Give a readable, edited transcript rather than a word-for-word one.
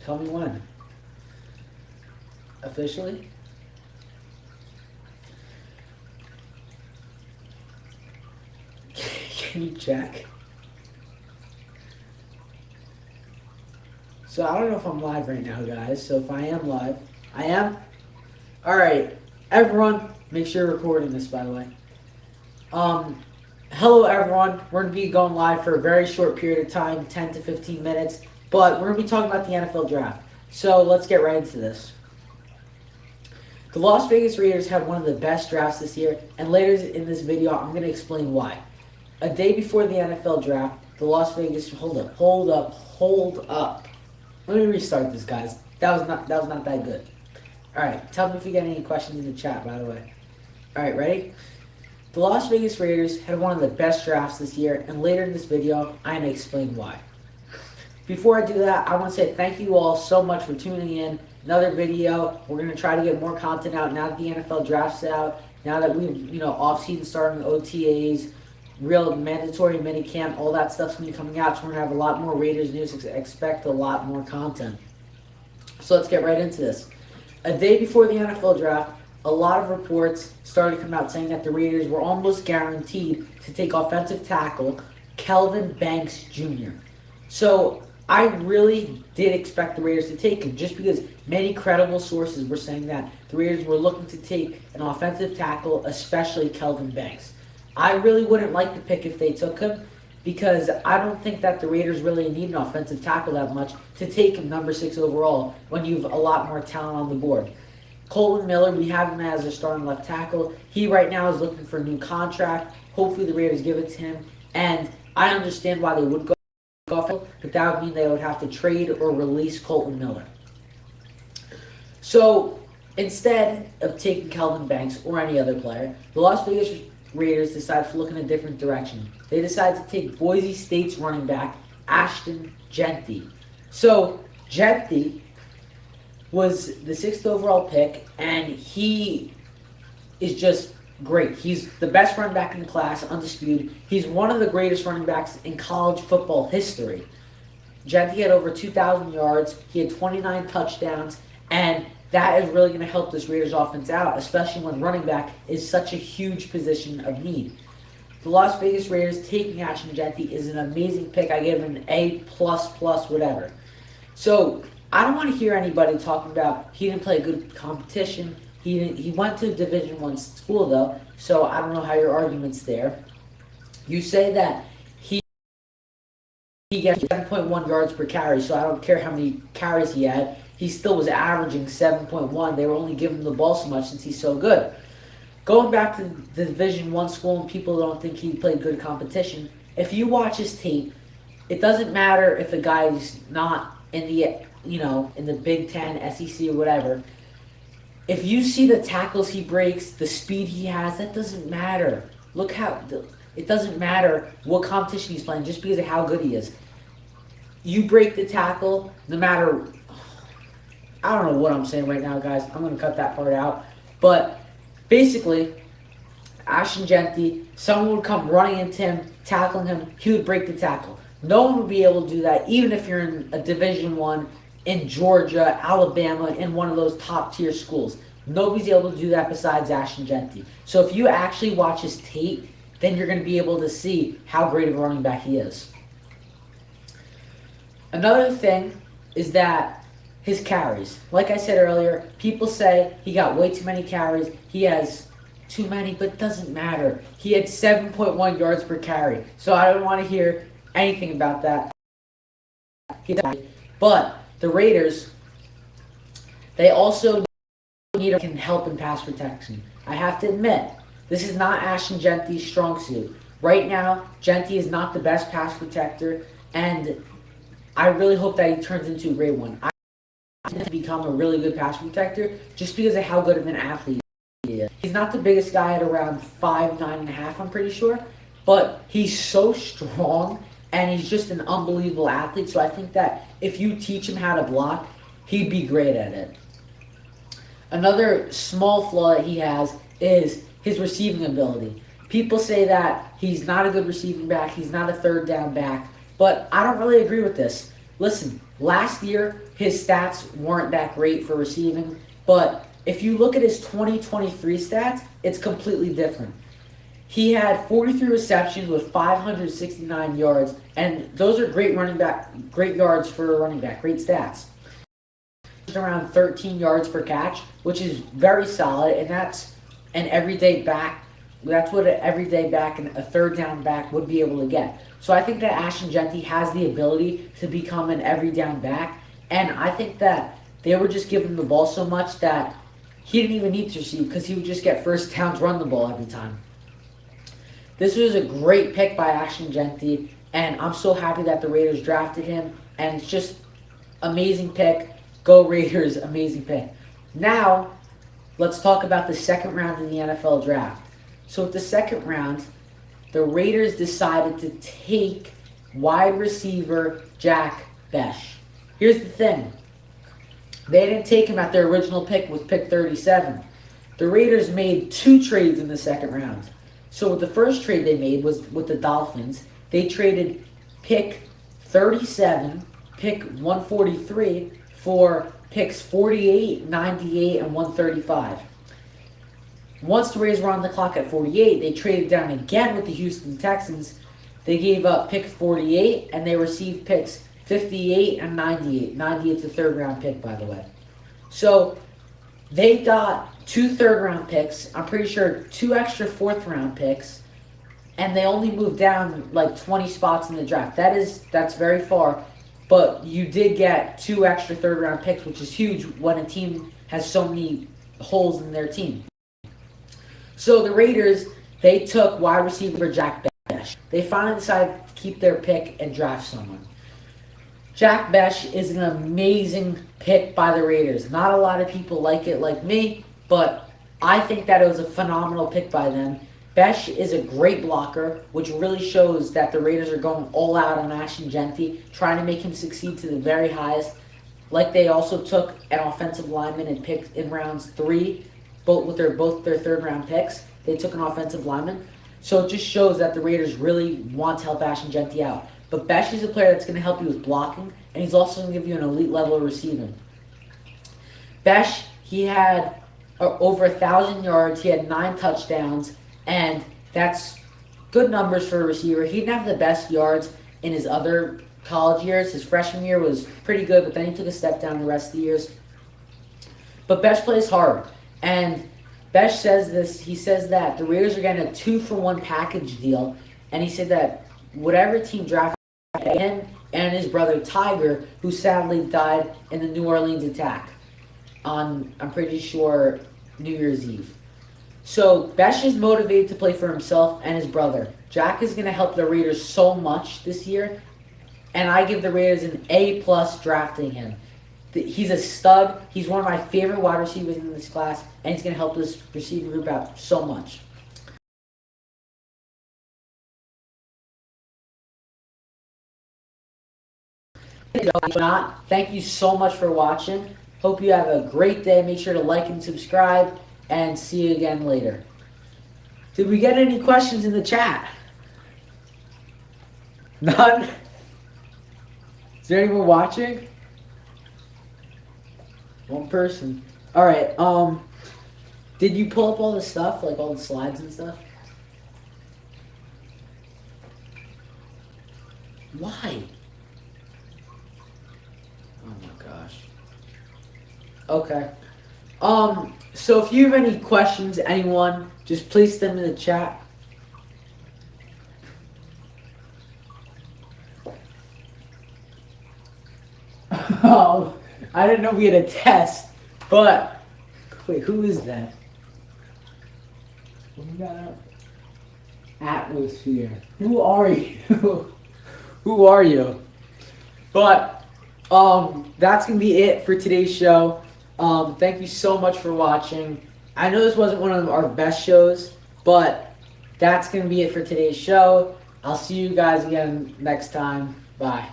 Tell me when. Officially? Can you check? So I don't know if I'm live right now, guys. So if I am live, I am. All right, everyone, make sure you're recording this, by the way. Um, Hello, everyone. We're gonna be going live for a very short period of time, 10 to 15 minutes, but we're gonna be talking about the NFL draft. So let's get right into this. The Las Vegas Raiders had one of the best drafts this year, and later in this video, I'm going to explain why. A day before the NFL draft, the Las Vegas hold up. Let me restart this, guys. That was not that good. All right, tell me if you get any questions in the chat. By the way. All right, ready? The Las Vegas Raiders had one of the best drafts this year, and later in this video, I'm going to explain why. Before I do that, I want to say thank you all so much for tuning in. Another video. We're going to try to get more content out now that the NFL draft's out. Now that we've, off-season starting, OTAs, real mandatory minicamp, all that stuff's going to be coming out. So we're going to have a lot more Raiders news. Expect a lot more content. So let's get right into this. A day before the NFL draft, a lot of reports started to come out saying that the Raiders were almost guaranteed to take offensive tackle Kelvin Banks Jr. So I really did expect the Raiders to take him just because many credible sources were saying that the Raiders were looking to take an offensive tackle, especially Kelvin Banks. I really wouldn't like the pick if they took him because I don't think that the Raiders really need an offensive tackle that much to take him number 6 overall when you have a lot more talent on the board. Colton Miller, we have him as a starting left tackle. He right now is looking for a new contract. Hopefully the Raiders give it to him. And I understand why they would go off, but that would mean they would have to trade or release Colton Miller. So instead of taking Kelvin Banks or any other player, the Las Vegas Raiders decided to look in a different direction. They decided to take Boise State's running back, Ashton Jeanty. So Jeanty was the 6th overall pick, and he is just great. He's the best running back in the class, undisputed. He's one of the greatest running backs in college football history. Jeanty had over 2,000 yards. He had 29 touchdowns, and that is really going to help this Raiders offense out, especially when running back is such a huge position of need. The Las Vegas Raiders taking Ashton Jeanty is an amazing pick. I give him an A++, whatever. So I don't want to hear anybody talking about he didn't play a good competition. He went to a Division I school, though, so I don't know how your argument's there. You say that he gets 7.1 yards per carry, so I don't care how many carries he had. He still was averaging 7.1. They were only giving him the ball so much since he's so good. Going back to the Division I school and people don't think he played good competition, if you watch his tape, it doesn't matter if a guy's not in the in the Big Ten, SEC, or whatever. If you see the tackles he breaks, the speed he has, that doesn't matter. It doesn't matter what competition he's playing just because of how good he is. You break the tackle, no matter. I don't know what I'm saying right now, guys. I'm going to cut that part out. But basically, Ashton Jeanty, someone would come running into him, tackling him, he would break the tackle. No one would be able to do that, even if you're in a Division I in Georgia, Alabama, in one of those top-tier schools. Nobody's able to do that besides Ashton Jeanty. So if you actually watch his tape, then you're going to be able to see how great of a running back he is. Another thing is that his carries. Like I said earlier, people say he got way too many carries. He has too many, but it doesn't matter. He had 7.1 yards per carry. So I don't want to hear anything about that. But the Raiders, they also need can help in pass protection. I have to admit, this is not Ashton Jeanty's strong suit. Right now, Jeanty is not the best pass protector, and I really hope that he turns into a great one. I want him to become a really good pass protector just because of how good of an athlete he is. He's not the biggest guy at around 5'9.5", I'm pretty sure, but he's so strong, and he's just an unbelievable athlete. So I think that if you teach him how to block, he'd be great at it. Another small flaw that he has is his receiving ability. People say that he's not a good receiving back, he's not a third down back, but I don't really agree with this. Listen, last year his stats weren't that great for receiving, but if you look at his 2023 stats, it's completely different. He had 43 receptions with 569 yards, and those are great yards for a running back, great stats. Around 13 yards per catch, which is very solid, and that's an everyday back. That's what an everyday back and a third down back would be able to get. So I think that Ashton Jeanty has the ability to become an every down back, and I think that they were just giving him the ball so much that he didn't even need to receive because he would just get first downs, run the ball every time. This was a great pick by Ashton Jeanty, and I'm so happy that the Raiders drafted him, and it's just amazing pick. Go Raiders, amazing pick. Now, let's talk about the second round in the NFL draft. So with the second round, the Raiders decided to take wide receiver Jack Bech. Here's the thing. They didn't take him at their original pick with pick 37. The Raiders made 2 trades in the second round. So with the first trade they made was with the Dolphins. They traded pick 37, pick 143, for picks 48, 98, and 135. Once the Raiders were on the clock at 48, they traded down again with the Houston Texans. They gave up pick 48, and they received picks 58 and 98. 98 is a third-round pick, by the way. So they got 2 third-round picks. I'm pretty sure 2 extra fourth-round picks, and they only moved down like 20 spots in the draft. That's very far. But you did get 2 extra third-round picks, which is huge when a team has so many holes in their team. So the Raiders, they took wide receiver Jack Bech. They finally decided to keep their pick and draft someone. Jack Bech is an amazing pick by the Raiders. Not a lot of people like it like me, but I think that it was a phenomenal pick by them. Bech is a great blocker, which really shows that the Raiders are going all out on Ashton Jeanty, trying to make him succeed to the very highest. Like they also took an offensive lineman and picked in rounds 3, both their third-round picks. They took an offensive lineman. So it just shows that the Raiders really want to help Ashton Jeanty out. But Bech is a player that's going to help you with blocking, and he's also going to give you an elite level of receiving. Bech, he had over 1,000 yards. He had 9 touchdowns. And that's good numbers for a receiver. He didn't have the best yards in his other college years. His freshman year was pretty good, but then he took a step down the rest of the years. But Bech plays hard. And Bech says this. He says that the Raiders are getting a 2-for-1 package deal. And he said that whatever team drafted him and his brother Tiger, who sadly died in the New Orleans attack on, I'm pretty sure, New Year's Eve. So Bech is motivated to play for himself and his brother. Jack is going to help the Raiders so much this year, and I give the Raiders an A+ drafting him. He's a stud. He's one of my favorite wide receivers in this class, and he's going to help this receiving group out so much. If not, thank you so much for watching. Hope you have a great day. Make sure to like and subscribe, and see you again later. Did we get any questions in the chat? None? Is there anyone watching? One person. Alright, did you pull up all the stuff, like all the slides and stuff? Why? Oh my gosh. Okay. So if you have any questions, anyone, just place them in the chat. Oh, I didn't know we had a test, but wait, who is that? What we got up? Atmosphere. Who are you? Who are you? But that's gonna be it for today's show. Thank you so much for watching. I know this wasn't one of our best shows, but that's gonna be it for today's show. I'll see you guys again next time. Bye.